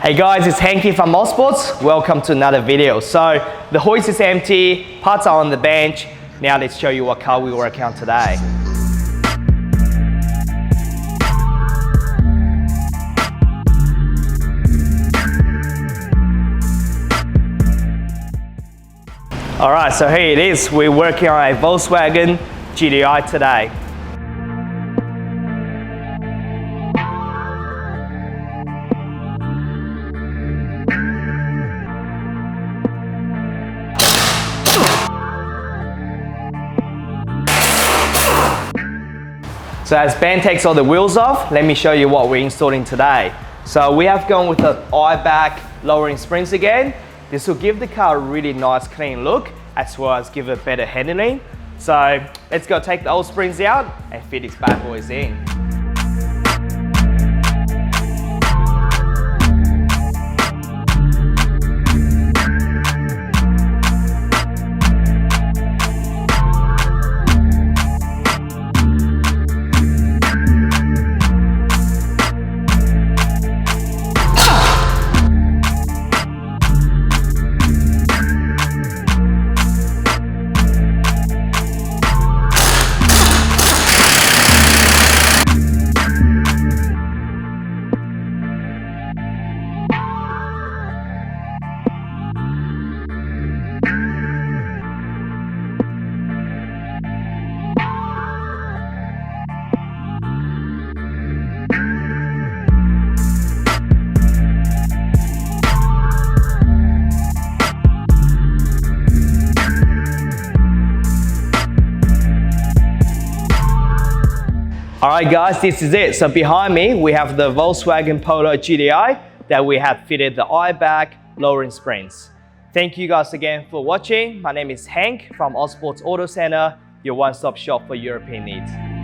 Hey guys, it's Hanky from Ozsports. Welcome to another video. So the hoist is empty, parts are on the bench. Now let's show you what car we work on today. Alright, so here it is. We're working on a Volkswagen Gti today. So as Ben takes all the wheels off, let me show you what we're installing today. So we have gone with the Eibach lowering springs again. This will give the car a really nice clean look as well as give it better handling. So let's go take the old springs out and fit these bad boys in. Alright guys, this is it. So behind me, we have the Volkswagen POLO Gti that we have fitted the Eibach lowering springs. Thank you guys again for watching. My name is Hank from Ozsports Auto Center, your one-stop shop for European needs.